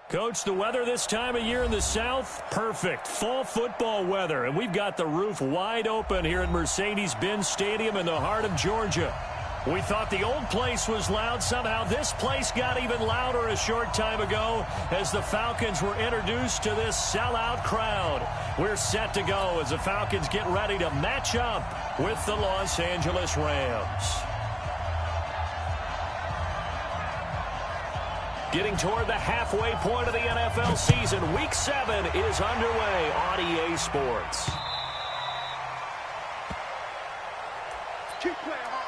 Coach, the weather this time of year in the South, perfect. Fall football weather, and we've got the roof wide open here at Mercedes-Benz Stadium in the heart of Georgia. We thought the old place was loud. Somehow this place got even louder a short time ago as the Falcons were introduced to this sellout crowd. We're set to go as the Falcons get ready to match up with the Los Angeles Rams. Getting toward the halfway point of the NFL season, Week 7 is underway on EA Sports. Keep playing hard.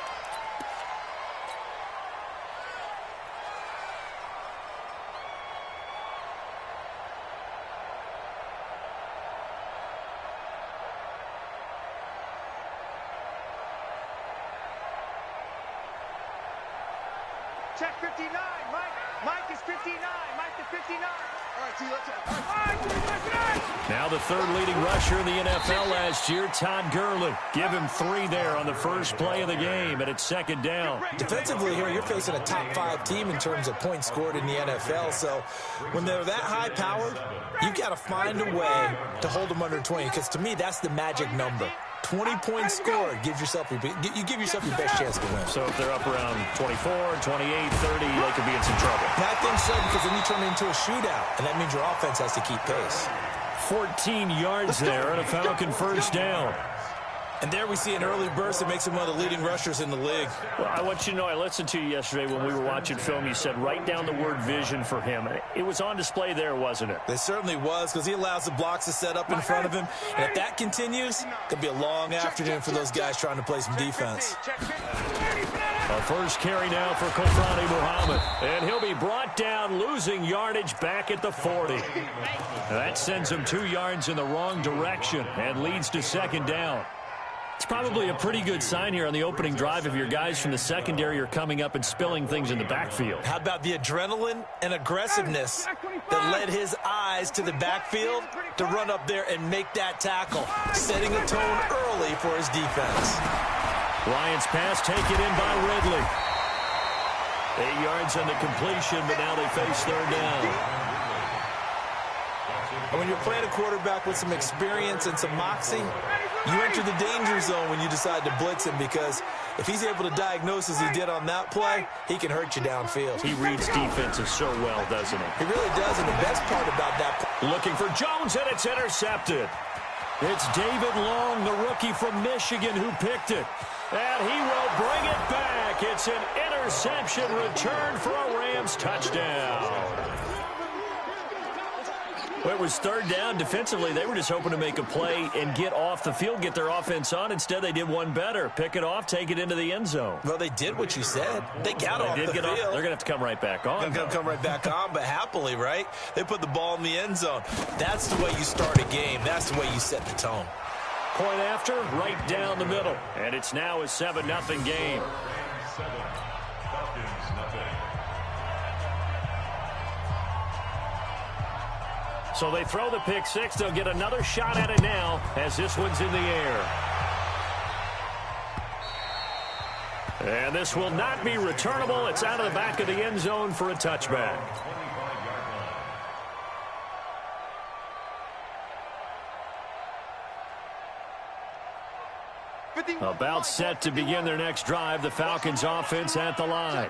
Check 59, Mike. Mike is 59. Mike is 59. All right, T, let's Now the third leading rusher in the NFL last year, Todd Gurley. Give him 3 there on the first play of the game, and it's second down. Defensively here, you're facing a top 5 team in terms of points scored in the NFL. So when they're that high-powered, you've got to find a way to hold them under 20, because to me, that's the magic number. 20 points scored, give yourself your best chance to win. So if they're up around 24, 28, 30, they could be in some trouble. I think so, because then you turn it into a shootout, and that means your offense has to keep pace. 14 yards there and a Falcon first down. And there we see an early burst that makes him one of the leading rushers in the league. Well, I want you to know, I listened to you yesterday when we were watching film. You said write down the word vision for him. It was on display there, wasn't it? It certainly was, because he allows the blocks to set up in front of him. And if that continues, it could be a long afternoon for those guys trying to play some defense. A first carry now for Kofrani Muhammad. And he'll be brought down, losing yardage back at the 40. That sends him 2 yards in the wrong direction and leads to second down. It's probably a pretty good sign here on the opening drive if your guys from the secondary are coming up and spilling things in the backfield. How about the adrenaline and aggressiveness that led his eyes to the backfield to run up there and make that tackle, setting a tone early for his defense. Ryan's pass taken in by Ridley. 8 yards on the completion, but now they face third down. And when you're playing a quarterback with some experience and some moxie, you enter the danger zone when you decide to blitz him, because if he's able to diagnose as he did on that play, he can hurt you downfield. He reads defenses so well, doesn't he? He really does, and the best part about that... Looking for Jones, and it's intercepted. It's David Long, the rookie from Michigan, who picked it. And he will bring it back. It's an interception return for a Rams touchdown. Well, it was third down. Defensively, they were just hoping to make a play and get off the field, get their offense on. Instead, they did one better. Pick it off, take it into the end zone. Well, they did what you said. They got off the field. They're going to have to come right back on. They're going to come right back on, but happily, right? They put the ball in the end zone. That's the way you start a game. That's the way you set the tone. Point after, right down the middle. And it's now a 7-0 game. So they throw the pick six. They'll get another shot at it now as this one's in the air. And this will not be returnable. It's out of the back of the end zone for a touchback. About set to begin their next drive. The Falcons offense at the line.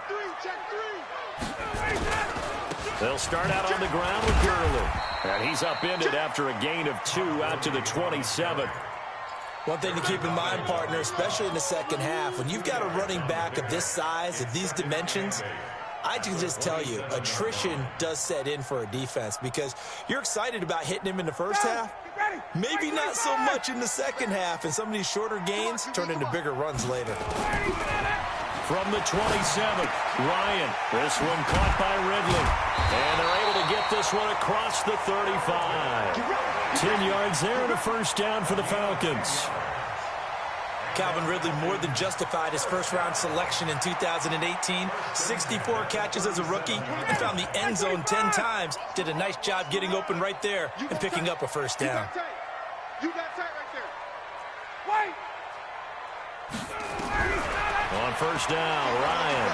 They'll start out on the ground with Gurley. And he's upended after a gain of 2 out to the 27. One thing to keep in mind, partner, especially in the second half, when you've got a running back of this size, of these dimensions, I can just tell you, attrition does set in for a defense, because you're excited about hitting him in the first half. Maybe not so much in the second half, and some of these shorter gains turn into bigger runs later. From the 27th, Ryan. This one caught by Ridley. And they're able to get this one across the 35. 10 yards there and a first down for the Falcons. Calvin Ridley more than justified his first-round selection in 2018. 64 catches as a rookie and found the end zone 10 times. Did a nice job getting open right there and picking up a first down. You got tight right there. Wait! On first down, Ryan.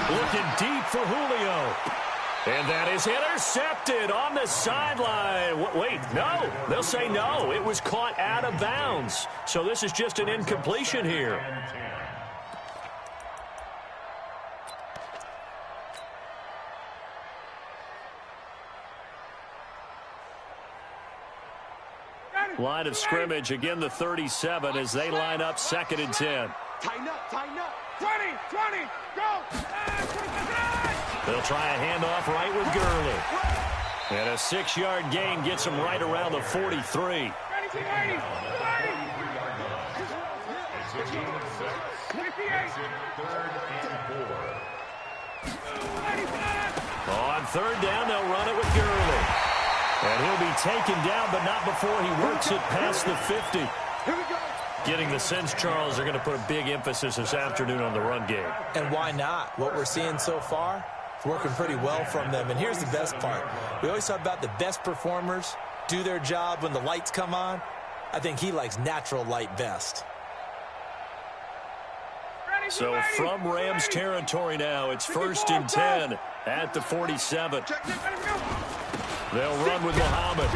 Looking deep for Julio. And that is intercepted on the sideline. Wait, no. They'll say no. It was caught out of bounds. So this is just an incompletion here. Line of scrimmage, again the 37 as they line up 2nd and 10. Tighten up, tighten up. 20, 20, go! They'll try a handoff right with Gurley. And a 6-yard gain gets him right around the 43. On 3rd down, they'll run it with Gurley. And he'll be taken down, but not before he works it past the 50. Here we go. Getting the sense, Charles, they're going to put a big emphasis this afternoon on the run game. And why not? What we're seeing so far, it's working pretty well from them. And here's the best part. We always talk about the best performers do their job when the lights come on. I think he likes natural light best. So from Rams territory now, it's 1st and 10 at the 47. They'll run with Muhammad.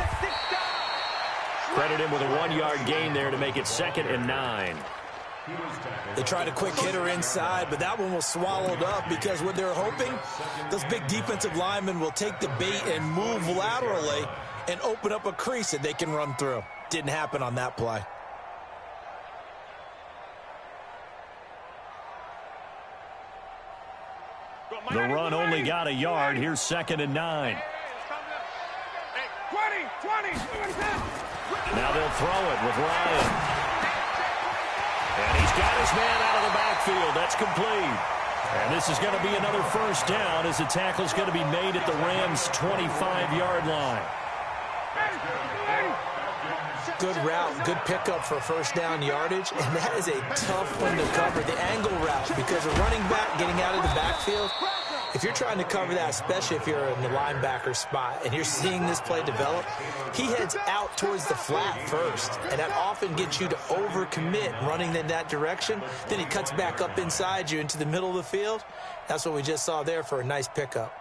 Credit him with a 1-yard gain there to make it 2nd and 9. They tried a quick hitter inside, but that one was swallowed up because what they're hoping, those big defensive linemen will take the bait and move laterally and open up a crease that they can run through. Didn't happen on that play. The run only got a yard. Here's 2nd and 9. 20. Now they'll throw it with Ryan. And he's got his man out of the backfield. That's complete. And this is going to be another 1st down as the tackle is going to be made at the Rams' 25-yard line. Good route, good pickup for 1st down yardage, and that is a tough one to cover, the angle route, because a running back getting out of the backfield, if you're trying to cover that, especially if you're in the linebacker spot and you're seeing this play develop, he heads out towards the flat first, and that often gets you to overcommit running in that direction. Then he cuts back up inside you into the middle of the field. That's what we just saw there for a nice pickup.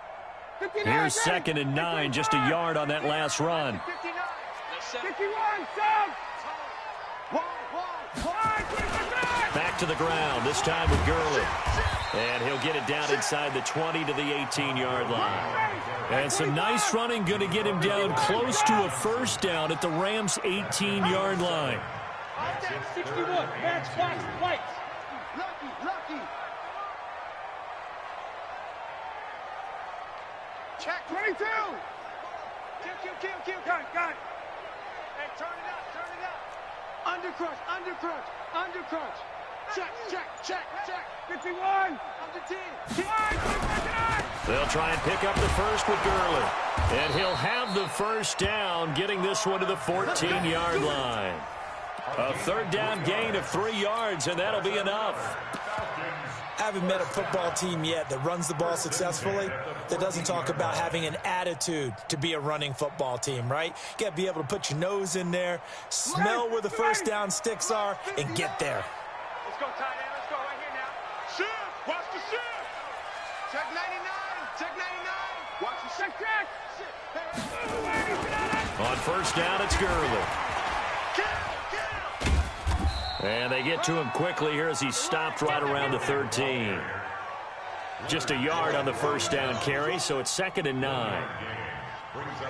Here's 2nd and 9, just a yard on that last run. 51, Back to the ground, this time with Gurley. And he'll get it down inside the 20 to the 18-yard line. And some nice running, going to get him down close to a 1st down at the Rams' 18-yard line. 61, match box, lights. Lucky. Check 22. Kill. Got it. Hey, turn it up. Undercrunch. Check. 51. Under 10. They'll try and pick up the 1st with Gurley. And he'll have the 1st down, getting this one to the 14-yard line. A 3rd down gain of 3 yards, and that'll be enough. I haven't met a football team yet that runs the ball successfully that doesn't talk about having an attitude to be a running football team, right? You got to be able to put your nose in there, smell where the 1st down sticks are, and get there. Let's go, tight end. Let's go right here now. Shift. Watch the shift. Check 99. Watch the shift. On 1st down, it's Gurley. And they get to him quickly here as he stopped right around the 13. Just a yard on the 1st down carry, so it's 2nd and 9.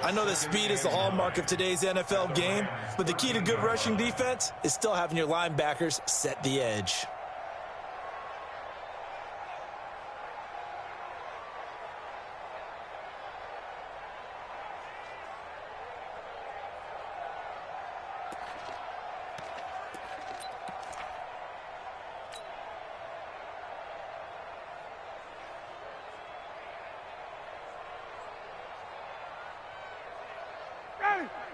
I know that speed is the hallmark of today's NFL game, but the key to good rushing defense is still having your linebackers set the edge.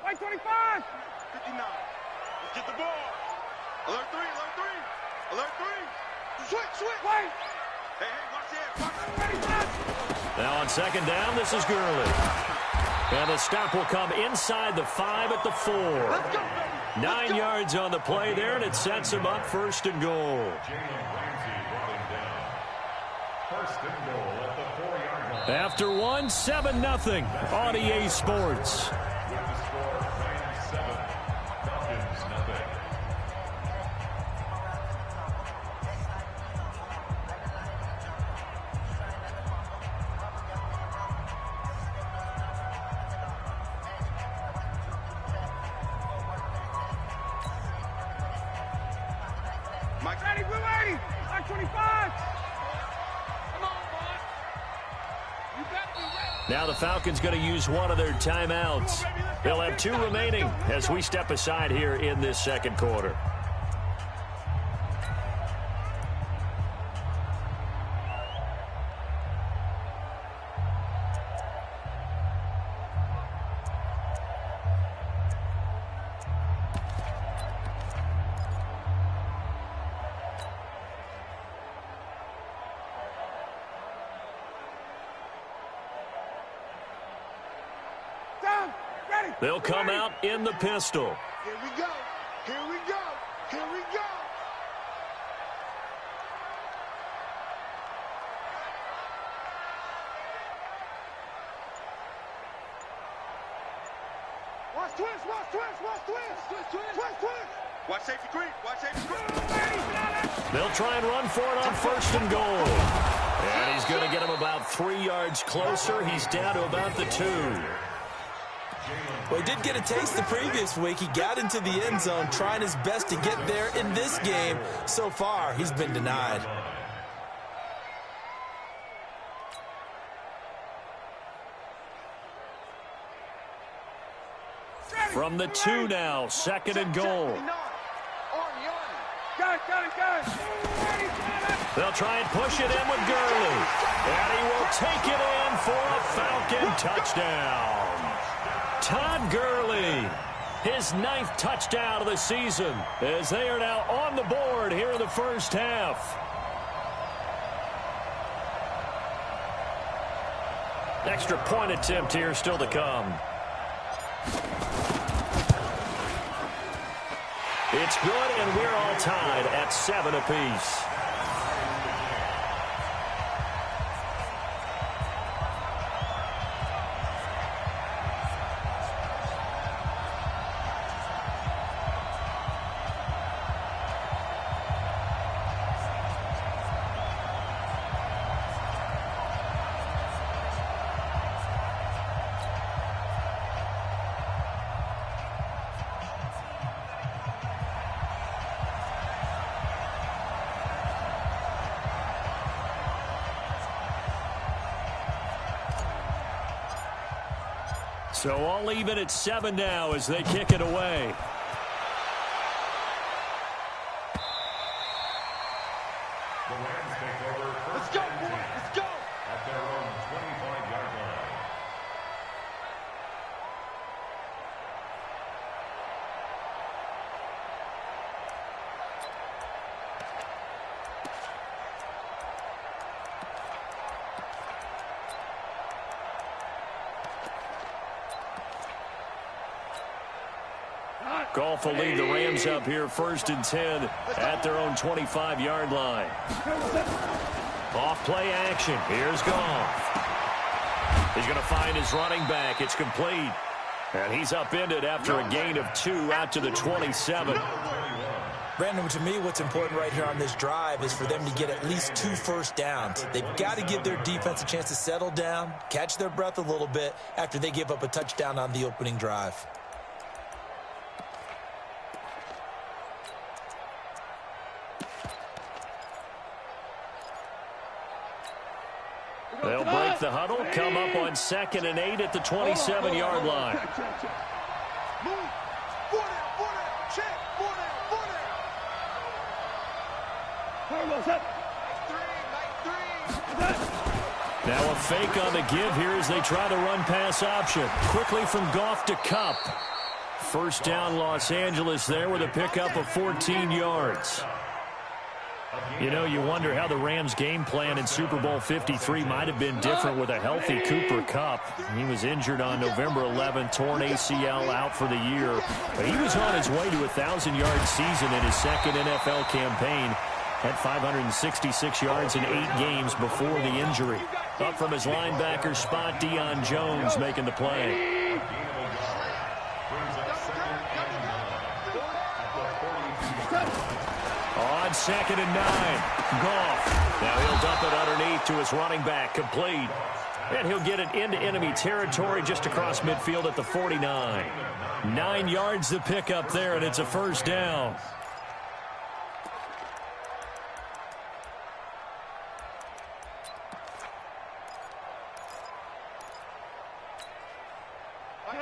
White 25. 59. Let's get the ball. Alert 3. Switch. Wait. Hey, watch it. Now on 2nd down, this is Gurley. And the stop will come inside the 5 at the 4. Let's go, baby. 9 yards on the play there, and it sets him up 1st and goal. After one, 7-0 on EA Sports. Mike, ready, we're ready. Like 25. Come on, boy. You better be ready. Now the Falcons going to use one of their timeouts. They'll have 2 remaining as we step aside here in this second quarter. They'll come out in the pistol. Here we go. Here we go. Here we go. Watch twist, watch twist, watch twist. Twist, twist, twist, twist. Watch safety creep, watch safety creep. They'll try and run for it on 1st and goal. And he's going to get him about 3 yards closer. He's down to about the 2. Well, he did get a taste the previous week. He got into the end zone trying his best to get there in this game. So far, he's been denied. From the 2 now, 2nd and goal. They'll try and push it in with Gurley. And he will take it in for a Falcon touchdown. Todd Gurley, his 9th touchdown of the season, as they are now on the board here in the first half. Extra point attempt here still to come. It's good, and we're all tied at 7 apiece. So all even at 7 now as they kick it away. Let's go, boy. Let's go. At their own 25-yard line. Goff will leave the Rams up here 1st and 10 at their own 25-yard line. Off play action. Here's Goff. He's going to find his running back. It's complete. And he's upended after a gain of 2 out to the 27. Brandon, to me, what's important right here on this drive is for them to get at least 2 first downs. They've got to give their defense a chance to settle down, catch their breath a little bit after they give up a touchdown on the opening drive. They'll break the huddle, come up on 2nd and 8 at the 27-yard line. Move. 4 down, 4 down. Check. 4 down, 4 down. Now a fake on the give here as they try the run-pass option. Quickly from Goff to Kupp. First down Los Angeles there with a pickup of 14 yards. You know, you wonder how the Rams' game plan in Super Bowl 53 might have been different with a healthy Cooper Kupp. He was injured on November 11th, torn ACL out for the year. But he was on his way to a 1,000-yard season in his 2nd NFL campaign. Had 566 yards in 8 games before the injury. Up from his linebacker spot, Deion Jones making the play. On 2nd and 9, Goff. Now he'll dump it underneath to his running back, complete. And he'll get it into enemy territory just across midfield at the 49. 9 yards to pick up there, and it's a first down.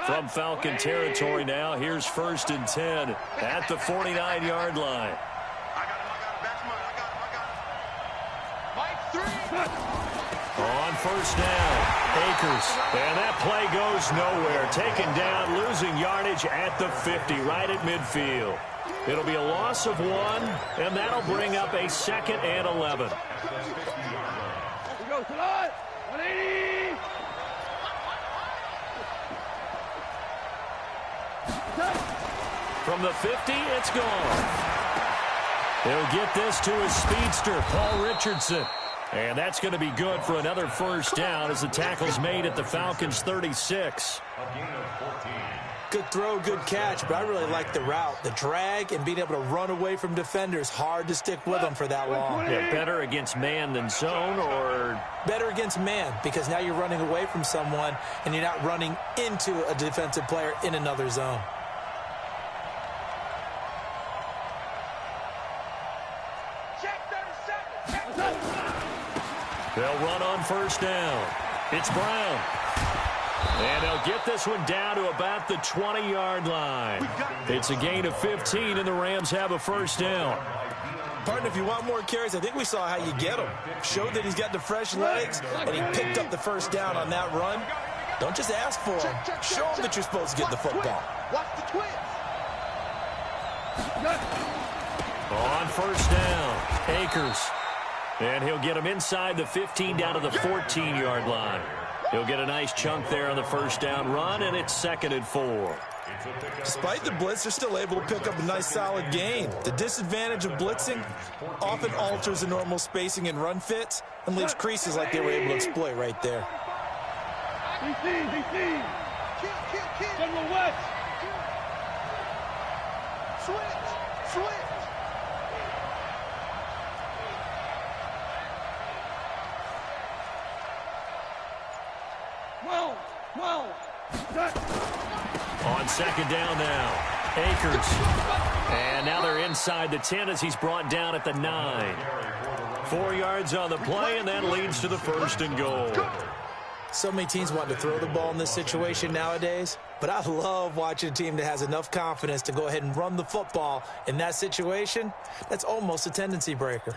From Falcon territory now, here's 1st and 10 at the 49-yard line. On 1st down, Akers. And that play goes nowhere. Taken down, losing yardage at the 50, right at midfield. It'll be a loss of 1, and that'll bring up a 2nd and 11. Here we go, Salad. 180. From the 50, it's gone. He'll get this to his speedster, Paul Richardson. And that's going to be good for another first down as the tackle's made at the Falcons' 36. Good throw, good catch, but I really like the route. The drag and being able to run away from defenders, hard to stick with them for that long. Yeah, better against man than zone, or? Better against man, because now you're running away from someone and you're not running into a defensive player in another zone. They'll run on 1st down. It's Brown. And they'll get this one down to about the 20-yard line. It's a gain of 15, and the Rams have a first down. Partner, if you want more carries, I think we saw how you get him. Showed that he's got the fresh legs, and he picked up the first down on that run. Don't just ask for him. Show him that you're supposed to get the football. Watch the twins. On 1st down, Akers. And he'll get him inside the 15 down to the 14-yard line. He'll get a nice chunk there on the first down run, and it's 2nd and 4. Despite the blitz, they're still able to pick up a nice solid gain. The disadvantage of blitzing often alters the normal spacing and run fits and leaves creases like they were able to exploit right there. DC. General West. Switch. Well. On 2nd down now, Akers. And now they're inside the 10 as he's brought down at the 9. 4 yards on the play, and that leads to the 1st and goal. So many teams want to throw the ball in this situation nowadays, but I love watching a team that has enough confidence to go ahead and run the football in that situation. That's almost a tendency breaker.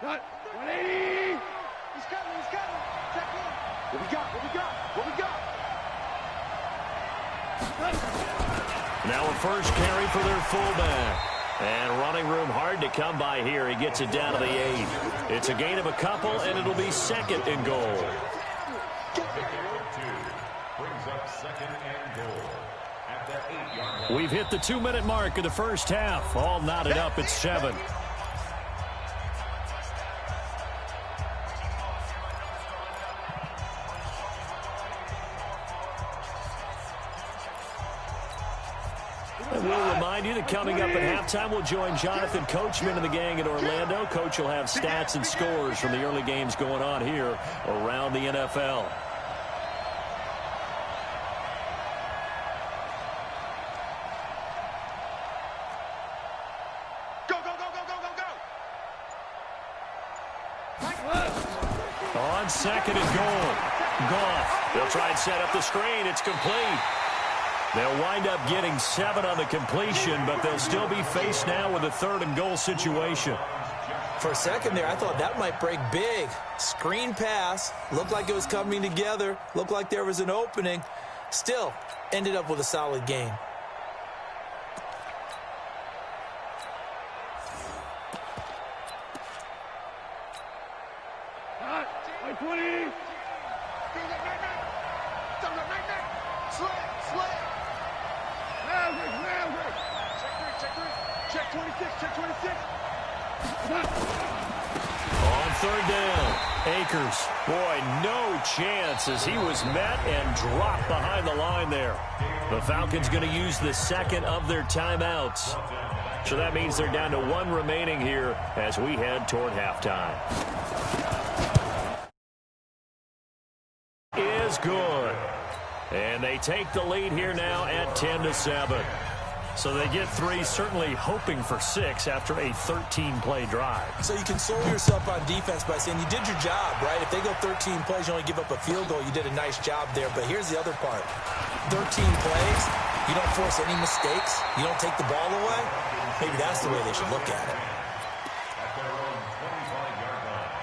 Cut. 180. He's coming. Check in. What we got? Now a first carry for their fullback. And running room hard to come by here. He gets it down to the 8. It's a gain of a couple, and it'll be 2nd and goal. We've hit the 2-minute mark of the first half. All knotted up at 7. And we'll remind you that coming up at halftime, we'll join Jonathan Coachman and the gang in Orlando. Coach will have stats and scores from the early games going on here around the NFL. Go. On 2nd and goal. Goff. They'll try and set up the screen. It's complete. They'll wind up getting 7 on the completion, but they'll still be faced now with a 3rd and goal situation. For a second there, I thought that might break big. Screen pass. Looked like it was coming together. Looked like there was an opening. Still, ended up with a solid game. Hot. 20. Slip. Check 26. third down. Akers. Boy, no chance as he was met and dropped behind the line there. The Falcons going to use the second of their timeouts. So that means they're down to one remaining here as we head toward halftime. Is good. And they take the lead here now at 10-7. So they get 3, certainly hoping for 6 after a 13-play drive. So you console yourself on defense by saying you did your job, right? If they go 13 plays, you only give up a field goal, you did a nice job there. But here's the other part. 13 plays, you don't force any mistakes, you don't take the ball away. Maybe that's the way they should look at it. At their own 25-yard line.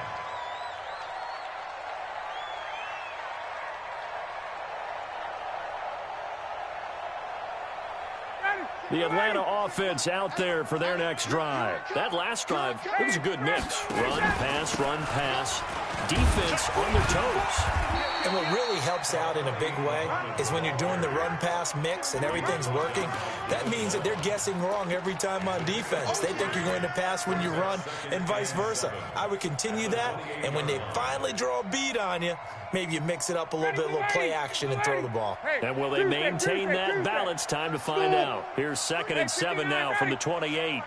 The Atlanta offense out there for their next drive. That last drive, it was a good mix. Run, pass. Defense on their toes. And what really helps out in a big way is when you're doing the run-pass mix and everything's working, that means that they're guessing wrong every time on defense. They think you're going to pass when you run and vice versa. I would continue that, and when they finally draw a beat on you, maybe you mix it up a little bit, a little play action, and throw the ball. And will they maintain that balance? Time to find out. Here's 2nd and 7 now from the 28.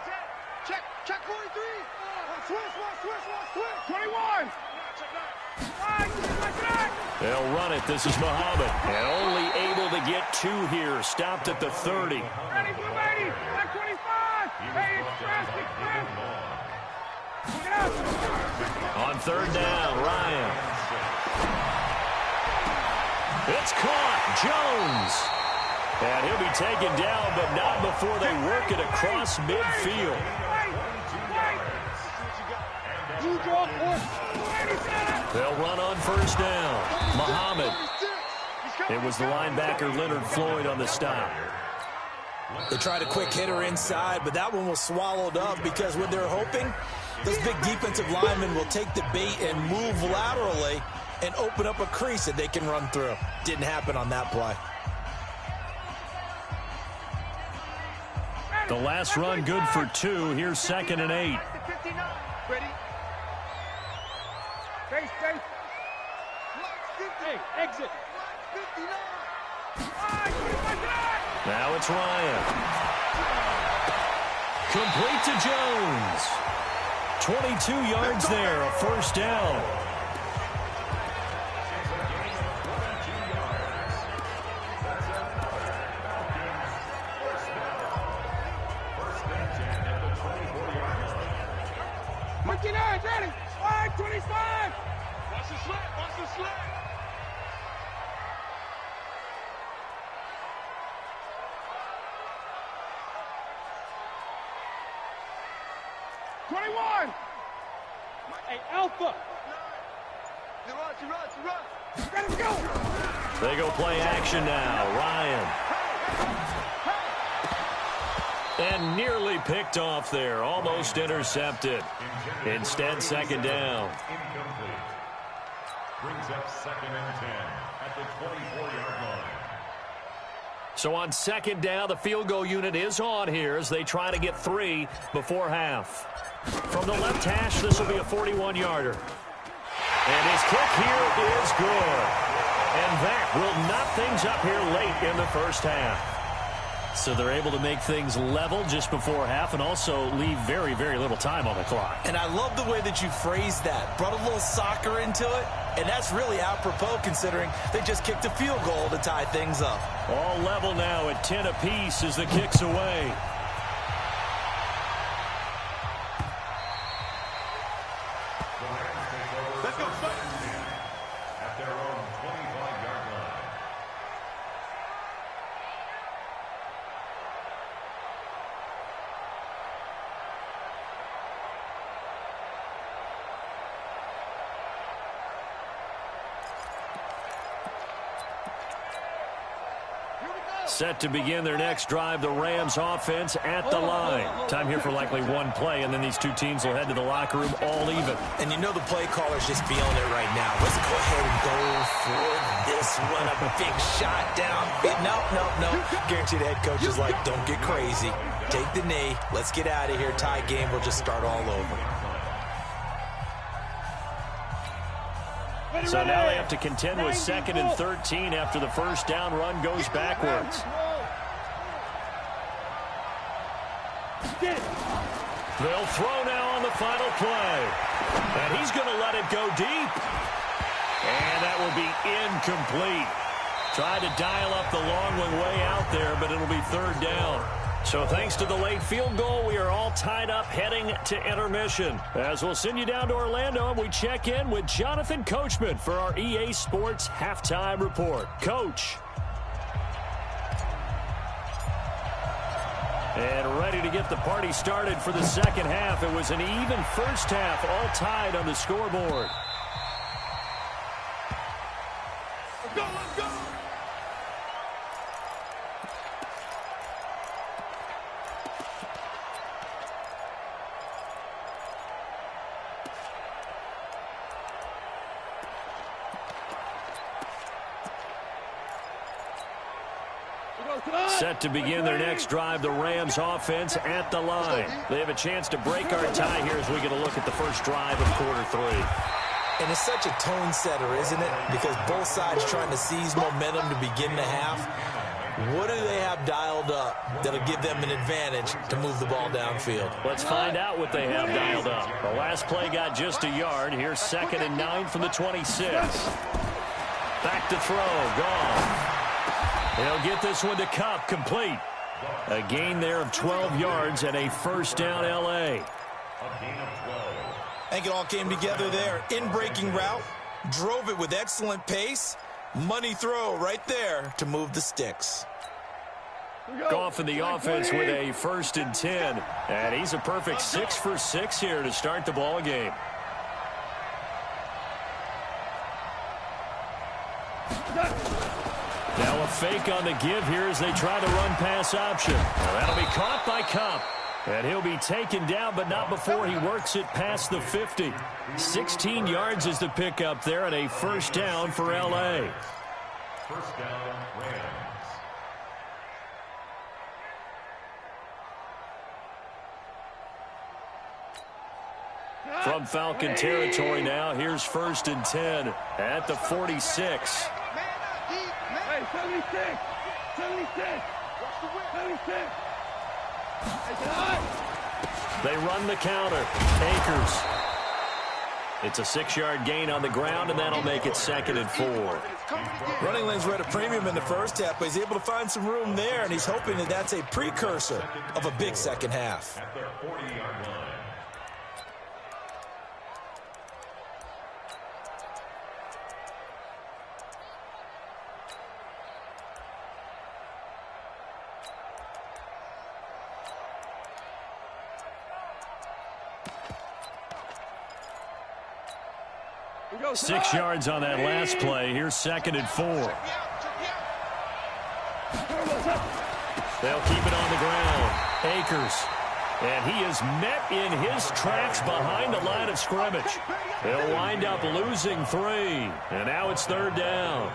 Check 43. Switch. 21. They'll run it. This is Muhammad. And only able to get 2 here. Stopped at the 30. On 3rd down, Ryan. It's caught. Jones. And he'll be taken down, but not before they work it across midfield. They'll run on 1st down. Muhammad. It was the linebacker Leonard Floyd on the stop. They tried a quick hitter inside, but that one was swallowed up because what they're hoping, those big defensive linemen will take the bait and move laterally and open up a crease that they can run through. Didn't happen on that play. The last run good for 2. Here's 2nd and 8. Ready? Face. Hey, exit. 59. Now it's Ryan. Complete to Jones. 22 yards there, a 1st down. Ready? 5:25. Watch the slip. 21. Hey, Alpha. You run. Let him go. They go play action now. Ryan. And nearly picked off there. Almost intercepted. Instead, 2nd down. Incomplete. Brings up 2nd and 10 at the 24-yard line. So on 2nd down, the field goal unit is on here as they try to get 3 before half. From the left hash, this will be a 41-yarder. And his kick here is good. And that will knock things up here late in the 1st half. So they're able to make things level just before half and also leave very, very little time on the clock. And I love the way that you phrased that. Brought a little soccer into it, and that's really apropos considering they just kicked a field goal to tie things up. All level now at 10 apiece as the kick's away. Let's go. At their own 25-yard line. Set to begin their next drive, the Rams offense at the line. Time here for likely one play, and then these two teams will head to the locker room all even. And you know the play caller's just feeling it right now. Let's go ahead and go for this one. A big shot down. No. Guarantee the head coach is like, don't get crazy. Take the knee. Let's get out of here. Tie game. We'll just start all over. So now they have to contend with 2nd and 13 after the first down run goes backwards. They'll throw now on the final play. And he's going to let it go deep. And that will be incomplete. Tried to dial up the long one way out there, but it'll be 3rd down. So thanks to the late field goal, we are all tied up heading to intermission. As we'll send you down to Orlando, and we check in with Jonathan Coachman for our EA Sports Halftime Report. Coach. And ready to get the party started for the second half. It was an even first half, all tied on the scoreboard. Let's go, let's go! Set to begin their next drive, the Rams offense at the line. They have a chance to break our tie here as we get a look at the first drive of quarter 3. And it's such a tone setter, isn't it? Because both sides trying to seize momentum to begin the half. What do they have dialed up that'll give them an advantage to move the ball downfield? Let's find out what they have dialed up. The last play got just a yard. Here's 2nd and 9 from the 26. Back to throw. Gone. They'll get this one to Cup, complete. A gain there of 12 yards and a first down L.A. I think it all came together there. In-breaking route, drove it with excellent pace. Money throw right there to move the sticks. Goff in the offense with a 1st and 10. And he's a perfect 6 for 6 here to start the ball game. Now a fake on the give here as they try to run pass option. Well, that'll be caught by Cup. And he'll be taken down, but not before he works it past the 50. 16 yards is the pickup there, and a first down for L.A. First down, Rams. From Falcon territory now, here's 1st and 10 at the 46. Hey, 76! 76! 76! They run the counter. Akers. It's a 6-yard gain on the ground, and that'll make it 2nd and 4. Running lanes were at a premium in the first half, but he's able to find some room there, and he's hoping that that's a precursor of a big second half. At their 40-yard line. Six yards on that last play. Here's 2nd and 4. They'll keep it on the ground. Akers. And he is met in his tracks behind the line of scrimmage. They'll wind up losing 3. And now it's 3rd down.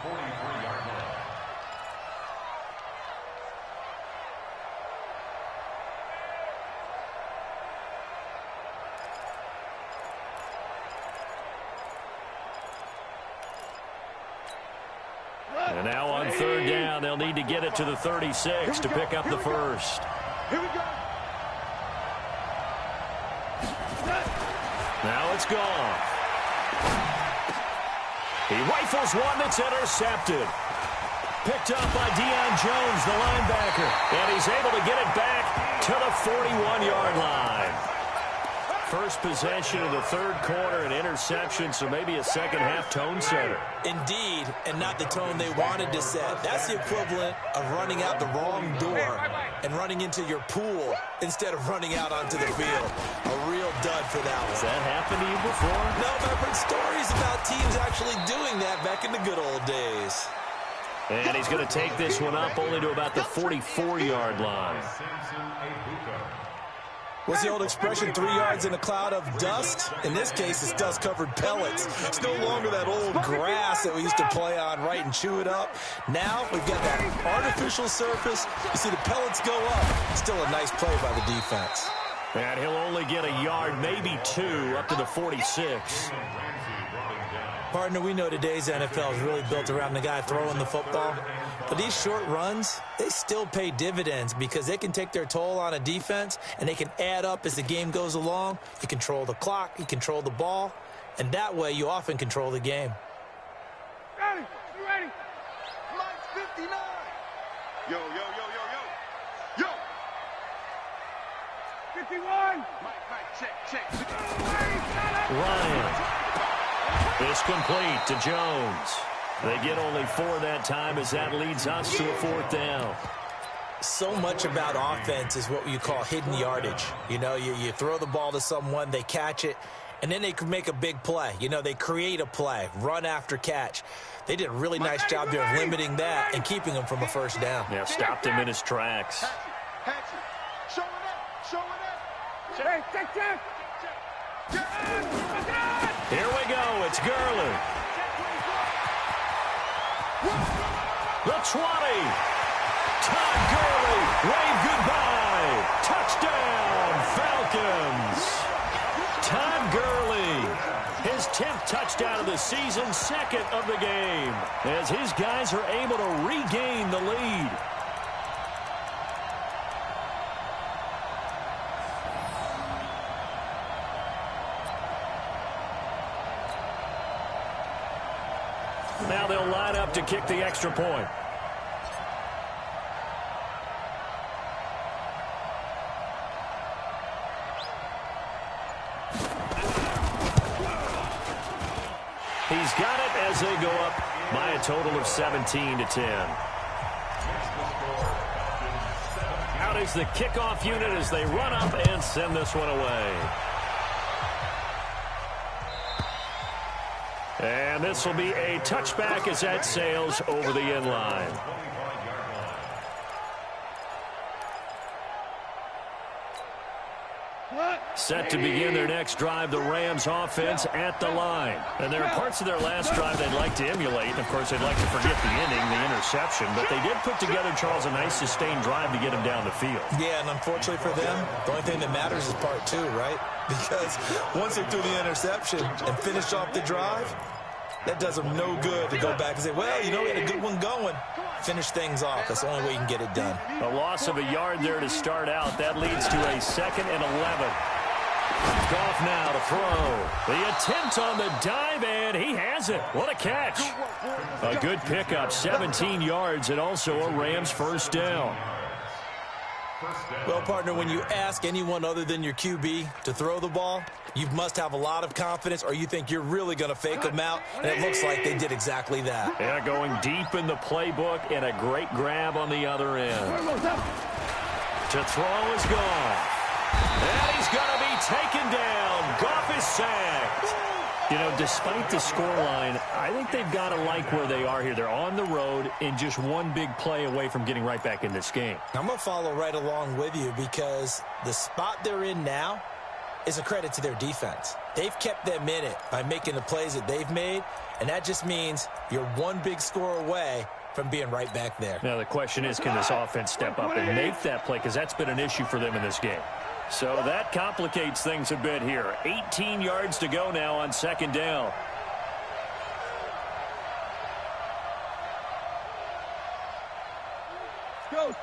And now on 3rd down, they'll need to get it to the 36 to pick up the first. Here we go. Now it's gone. He rifles one that's intercepted. Picked up by Deion Jones, the linebacker. And he's able to get it back to the 41-yard line. First possession of the 3rd quarter, an interception, so maybe a second-half tone setter. Indeed, and not the tone they wanted to set. That's the equivalent of running out the wrong door and running into your pool instead of running out onto the field. A real dud for that one. Has that happened to you before? No, but I've heard stories about teams actually doing that back in the good old days. And he's going to take this one up only to about the 44-yard line. What's the old expression, 3 yards in a cloud of dust? In this case, it's dust-covered pellets. It's no longer that old grass that we used to play on, right, and chew it up. Now we've got that artificial surface. You see the pellets go up. Still a nice play by the defense. And he'll only get a yard, maybe 2, up to the 46. Partner, we know today's NFL is really built around the guy throwing the football. But these short runs, they still pay dividends because they can take their toll on a defense, and they can add up as the game goes along. You control the clock, you control the ball, and that way you often control the game. Ready? You ready? Mike's 59. Yo, yo, yo, yo, yo. Yo. 51. Mike, check. Ryan. It's complete to Jones. They get only 4 that time as that leads us to a 4th down. So much about offense is what you call hidden yardage. You know, you throw the ball to someone, they catch it, and then they can make a big play. You know, they create a play, run after catch. They did a really nice job there of limiting that and keeping him from a first down. Yeah, stopped him in his tracks. Show it up. Check. Here we go. It's Gurley. The 20. Todd Gurley. Wave goodbye. Touchdown, Falcons. Todd Gurley. His 10th touchdown of the season, 2nd of the game, as his guys are able to regain the lead. Now they'll line up to kick the extra point. He's got it as they go up by a total of 17-10. Out is the kickoff unit as they run up and send this one away. And this will be a touchback as that sails over the end line. Set to begin their next drive, the Rams offense at the line. And there are parts of their last drive they'd like to emulate. And, of course, they'd like to forget the ending, the interception. But they did put together, Charles, a nice sustained drive to get him down the field. Yeah, and unfortunately for them, the only thing that matters is part 2, right? Because once they threw the interception and finished off the drive, that does them no good to go back and say, well, you know, we had a good one going. Finish things off. That's the only way you can get it done. A loss of a yard there to start out. That leads to a 2nd and 11. Goff now to throw. The attempt on the dive, and he has it. What a catch. A good pickup, 17 yards, and also a Rams first down. Well, partner, when you ask anyone other than your QB to throw the ball, you must have a lot of confidence, or you think you're really going to fake them out, and it looks like they did exactly that. Yeah, going deep in the playbook, and a great grab on the other end. To throw is Goff. And he's going to be taken down. Goff is sacked. You know, despite the scoreline, I think they've got to like where they are here. They're on the road and just one big play away from getting right back in this game. I'm going to follow right along with you because the spot they're in now is a credit to their defense. They've kept them in it by making the plays that they've made, and that just means you're one big score away from being right back there. Now, the question is, can this offense step up and make that play? Because that's been an issue for them in this game. So that complicates things a bit here. 18 yards to go now on 2nd down. Let's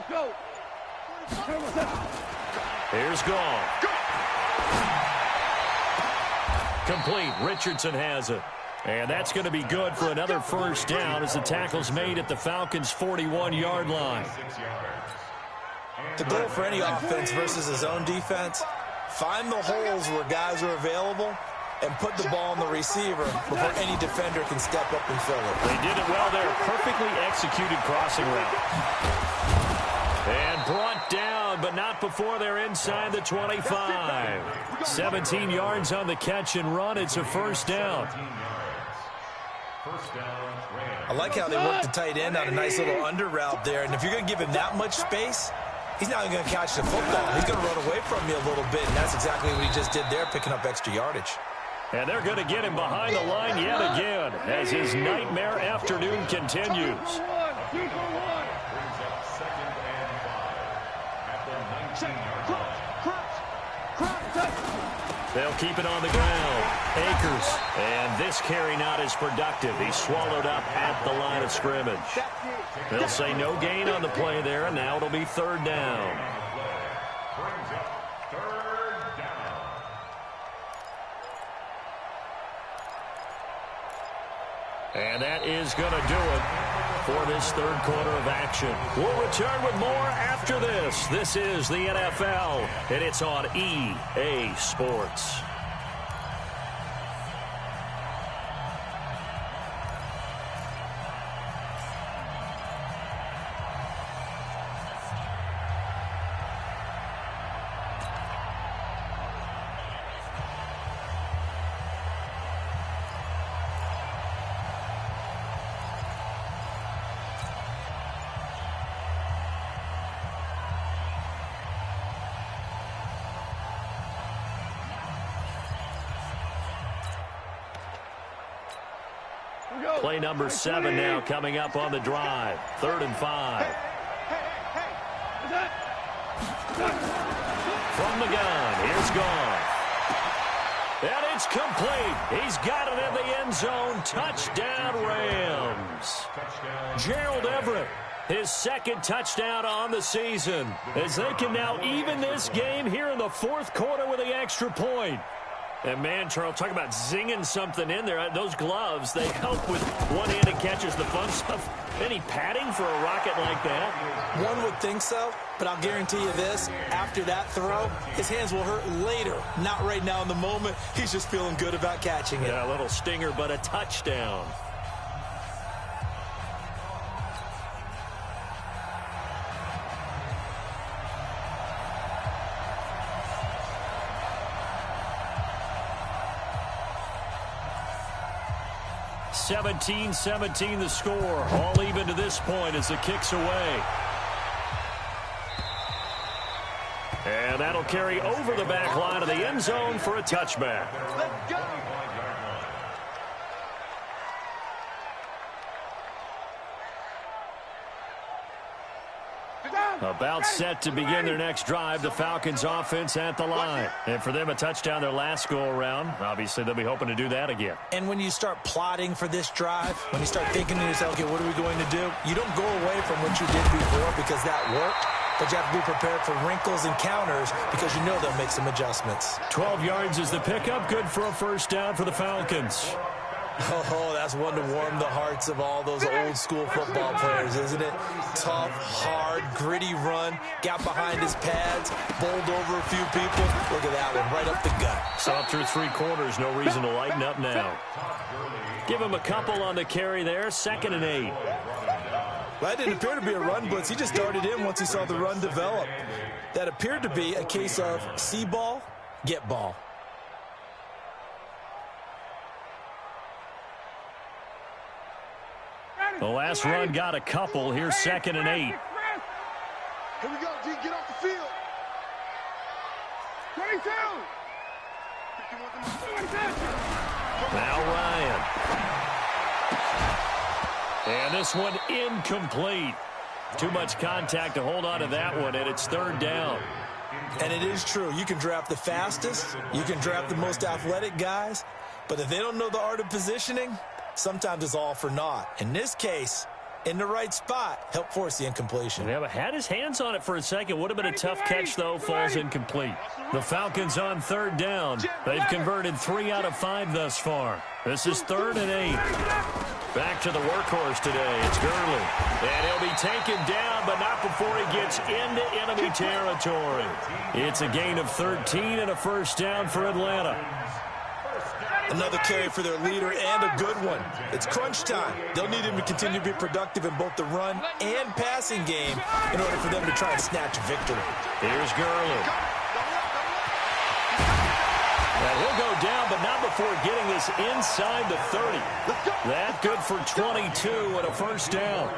go. Here's Goff. Complete. Richardson has it. And that's going to be good for another first down as the tackle's made at the Falcons' 41-yard line. The goal for any offense versus his own defense, find the holes where guys are available and put the ball on the receiver before any defender can step up and fill it. They did it well there. Perfectly executed crossing route. And brought down, but not before they're inside the 25. 17 yards on the catch and run. It's a first down. I like how they work the tight end on a nice little under route there. And if you're going to give him that much space, he's not going to catch the football. He's going to run away from you a little bit, and that's exactly what he just did there, picking up extra yardage. And they're going to get him behind the line yet again as his nightmare afternoon continues. They'll keep it on the ground. Akers. And this carry not as productive. He's swallowed up at the line of scrimmage. They'll say no gain on the play there, and now it'll be third down. Brings up third down. And that is going to do it for this third quarter of action. We'll return with more after this. This is the NFL, and it's on EA Sports. Play number 7 now coming up on the drive. 3rd and 5. From the gun, here's Goff. And it's complete. He's got it in the end zone. Touchdown, Rams. Gerald Everett, his 2nd touchdown on the season, as they can now even this game here in the 4th quarter with the extra point. And, man, Charles, talk about zinging something in there. Those gloves, they help with one-handed catches, the fun stuff. Any padding for a rocket like that? One would think so, but I'll guarantee you this. After that throw, his hands will hurt later. Not right now in the moment. He's just feeling good about catching it. Yeah, a little stinger, but a touchdown. (17-17) the score. All even to this point as the kick's away. And that'll carry over the back line of the end zone for a touchback. Let's go. About set to begin their next drive. The Falcons offense at the line. And for them, a touchdown their last go-around. Obviously, they'll be hoping to do that again. And when you start plotting for this drive, when you start thinking to yourself, okay, what are we going to do? You don't go away from what you did before because that worked. But you have to be prepared for wrinkles and counters because you know they'll make some adjustments. 12 yards is the pickup. Good for a first down for the Falcons. Oh, that's one to warm the hearts of all those old-school football players, isn't it? Tough, hard, gritty run, got behind his pads, bowled over a few people. Look at that one, right up the gut. Saw through 3 quarters, no reason to lighten up now. Give him a couple on the carry there, 2nd and 8. Well, that didn't appear to be a run blitz. He just darted in once he saw the run develop. That appeared to be a case of see ball, get ball. The last run got a couple. Here's 2nd and 8. Here we go, G. Get off the field. 22. Now Ryan. And this one incomplete. Too much contact to hold on to that one, and it's 3rd down. And it is true. You can draft the fastest. You can draft the most athletic guys. But if they don't know the art of positioning, sometimes it's all for naught. In this case, in the right spot, help force the incompletion. Yeah, but had his hands on it for a second. Would have been a tough catch, though. Falls incomplete. The Falcons on 3rd down. They've converted 3 out of 5 thus far. This is 3rd and 8. Back to the workhorse today. It's Gurley. And he'll be taken down, but not before he gets into enemy territory. It's a gain of 13 and a first down for Atlanta. Another carry for their leader and a good one. It's crunch time. They'll need him to continue to be productive in both the run and passing game in order for them to try and snatch a victory. Here's Gurley. And he'll go down, but not before getting this inside the 30. That good for 22 and a first down.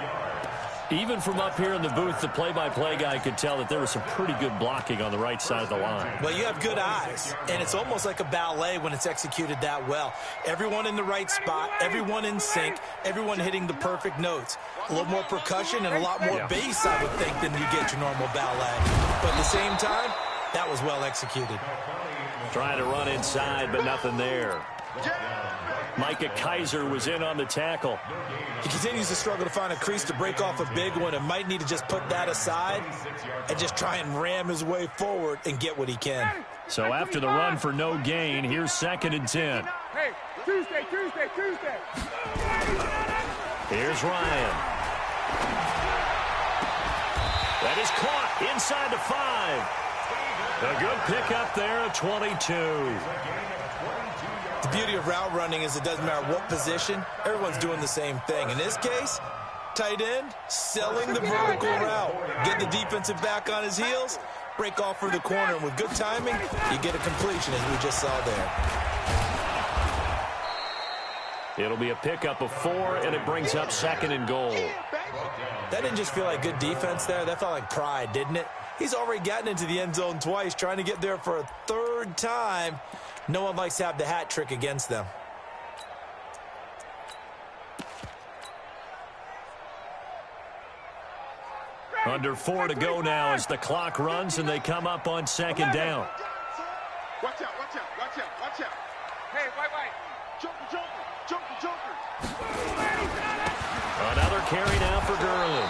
Even from up here in the booth, the play-by-play guy could tell that there was some pretty good blocking on the right side of the line. Well, you have good eyes, and it's almost like a ballet when it's executed that well. Everyone in the right spot, everyone in sync, everyone hitting the perfect notes. A little more percussion and a lot more bass, I would think, than you get your normal ballet. But at the same time, that was well executed. Trying to run inside, but nothing there. Micah Kaiser was in on the tackle. He continues to struggle to find a crease to break off a big one and might need to just put that aside and just try and ram his way forward and get what he can. So after the run for no gain, here's 2nd and 10. Hey, Tuesday. Here's Ryan. That is caught inside the 5. A good pickup there at 22. The beauty of route running is it doesn't matter what position, everyone's doing the same thing. In this case, tight end, selling the vertical route. Get the defensive back on his heels, break off for the corner, and with good timing, you get a completion as we just saw there. It'll be a pickup of 4, and it brings up 2nd and goal. That didn't just feel like good defense there. That felt like pride, didn't it? He's already gotten into the end zone twice, trying to get there for a 3rd time. No one likes to have the hat trick against them. Under 4 to go now as the clock runs and they come up on 2nd down. Watch out. Hey, white. Joker. Another carry now for Gurley.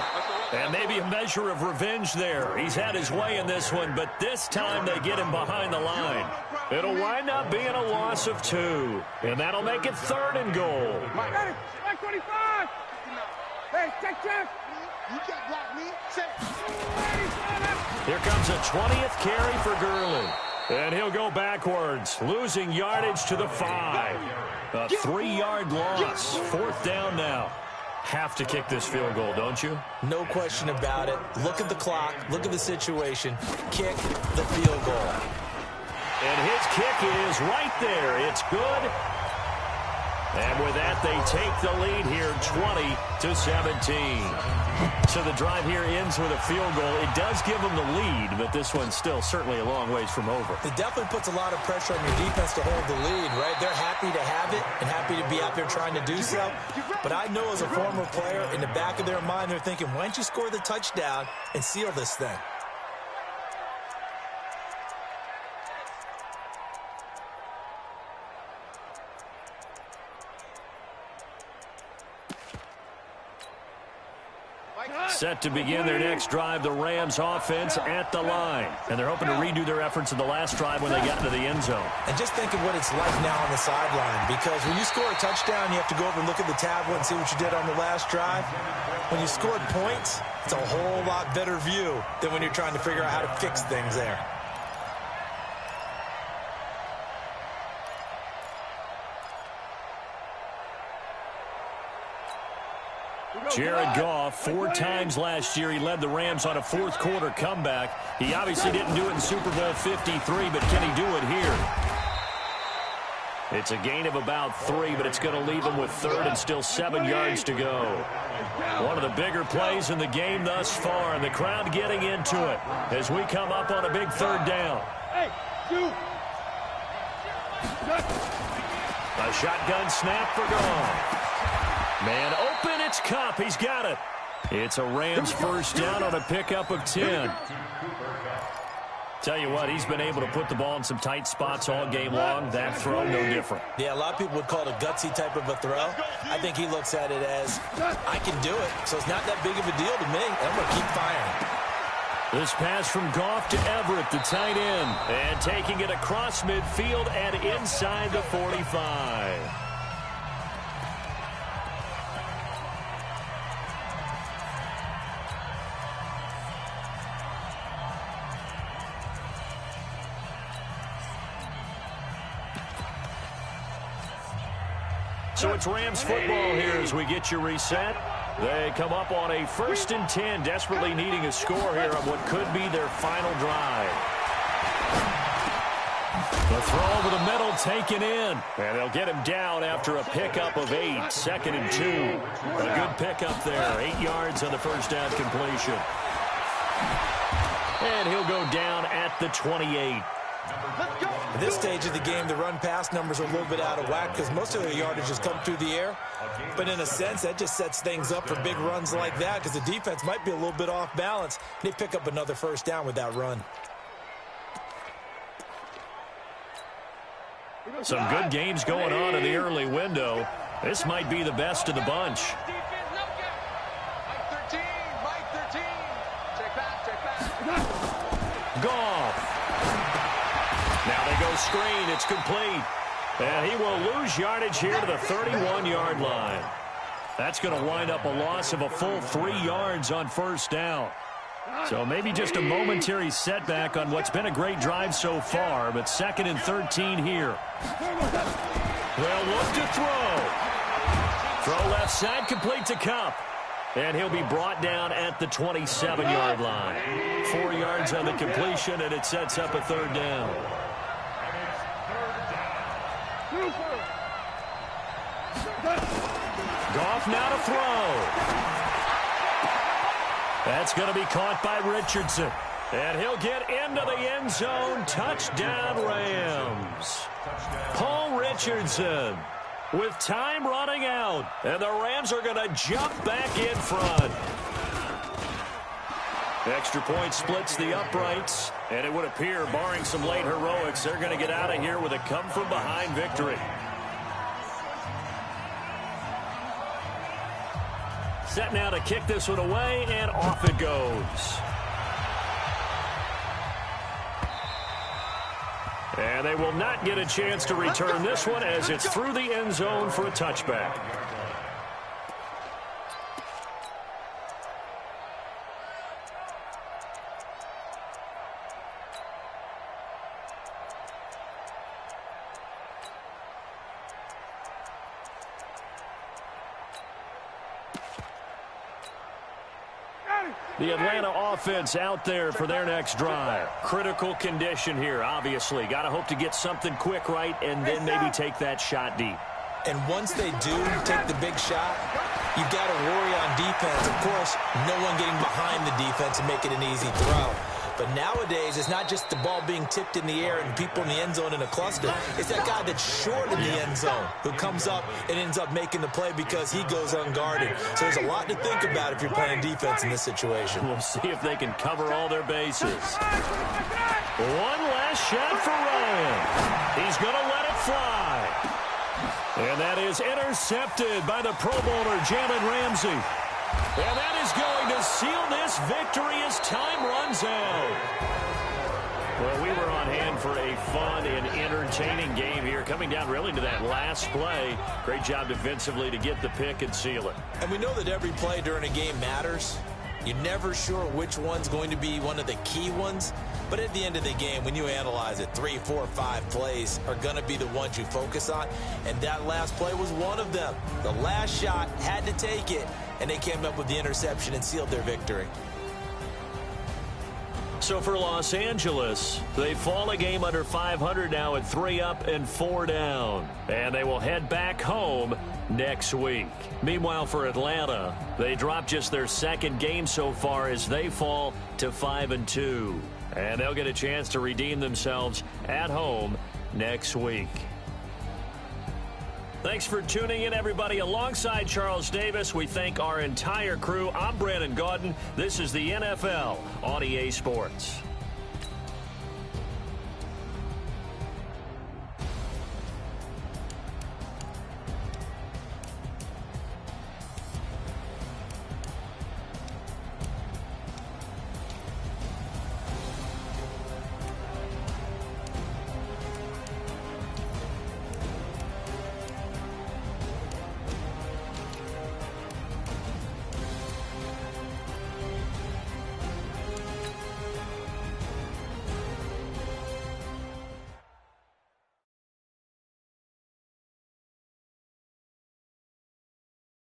And maybe a measure of revenge there. He's had his way in this one, but this time they get him behind the line. It'll wind up being a loss of 2. And that'll make it 3rd and goal. Mike 25. Hey, check. You can't block me. Here comes a 20th carry for Gurley. And he'll go backwards, losing yardage to the 5. A 3-yard loss. 4th down now. Have to kick this field goal, don't you? No question about it. Look at the clock. Look at the situation. Kick the field goal. And his kick is right there. It's good. And with that, they take the lead here 20-17. So the drive here ends with a field goal. It does give them the lead, but this one's still certainly a long ways from over. It definitely puts a lot of pressure on your defense to hold the lead, right? They're happy to have it and happy to be out there trying to do so. But I know as a former player, in the back of their mind, they're thinking, why don't you score the touchdown and seal this thing? Set to begin their next drive, the Rams offense at the line. And they're hoping to redo their efforts in the last drive when they got into the end zone. And just think of what it's like now on the sideline, because when you score a touchdown, you have to go over and look at the tablet and see what you did on the last drive. When you scored points, it's a whole lot better view than when you're trying to figure out how to fix things there. Jared Goff, 4 times last year, he led the Rams on a 4th quarter comeback. He obviously didn't do it in Super Bowl 53, but can he do it here? It's a gain of about 3, but it's going to leave him with 3rd and still 7 yards to go. One of the bigger plays in the game thus far, and the crowd getting into it as we come up on a big 3rd down. A shotgun snap for Goff. Man open, it's Kupp. He's got it. It's a Rams 1st down on a pickup of 10. Tell you what, he's been able to put the ball in some tight spots all game long. That throw, no different. Yeah, a lot of people would call it a gutsy type of a throw. I think he looks at it as, I can do it, so it's not that big of a deal to me. I'm going to keep firing. This pass from Goff to Everett, the tight end. And taking it across midfield and inside the 45. So it's Rams football here as we get you reset. They come up on a 1st and 10, desperately needing a score here on what could be their final drive. The throw over the middle taken in. And they'll get him down after a pickup of 8, 2nd and 2. A good pickup there, 8 yards on the 1st down completion. And he'll go down at the 28. At this stage of the game, the run-pass numbers are a little bit out of whack because most of their yardage has come through the air. But in a sense, that just sets things up for big runs like that because the defense might be a little bit off balance. They pick up another 1st down with that run. Some good games going on in the early window. This might be the best of the bunch. Mike 13. Check back. Goff. Now they go screen. It's complete. And he will lose yardage here to the 31-yard line. That's going to wind up a loss of a full 3 yards on first down. So maybe just a momentary setback on what's been a great drive so far, but 2nd and 13 here. They'll look to throw. Throw left side, complete to Kupp. And he'll be brought down at the 27-yard line. 4 yards on the completion, and it sets up a 3rd down. Goff now to throw. That's going to be caught by Richardson. And he'll get into the end zone. Touchdown, Rams. Paul Richardson with time running out. And the Rams are going to jump back in front. Extra point splits the uprights. And it would appear, barring some late heroics, they're going to get out of here with a come-from-behind victory. Set now to kick this one away, and off it goes. And they will not get a chance to return this one as it's through the end zone for a touchback. The Atlanta offense out there for their next drive. Critical condition here, obviously. Got to hope to get something quick right and then maybe take that shot deep. And once they do take the big shot, you've got to worry on defense. Of course, no one getting behind the defense and make it an easy throw. But nowadays, it's not just the ball being tipped in the air and people in the end zone in a cluster. It's that guy that's short in the end zone who comes up and ends up making the play because he goes unguarded. So there's a lot to think about if you're playing defense in this situation. We'll see if they can cover all their bases. One last shot for Ryan. He's going to let it fly. And that is intercepted by the Pro Bowler, Jalen Ramsey. And that is going to seal this victory as time runs out. Well, we were on hand for a fun and entertaining game here, coming down really to that last play. Great job defensively to get the pick and seal it. And we know that every play during a game matters. You're never sure which one's going to be one of the key ones. But at the end of the game, when you analyze it, 3, 4, 5 plays are going to be the ones you focus on. And that last play was one of them. The last shot had to take it, and they came up with the interception and sealed their victory. So for Los Angeles, they fall a game under 500 now at 3 up and 4 down. And they will head back home next week. Meanwhile, for Atlanta, they drop just their 2nd game so far as they fall to 5-2. And they'll get a chance to redeem themselves at home next week. Thanks for tuning in, everybody. Alongside Charles Davis, we thank our entire crew. I'm Brandon Gaudin. This is the NFL on EA Sports.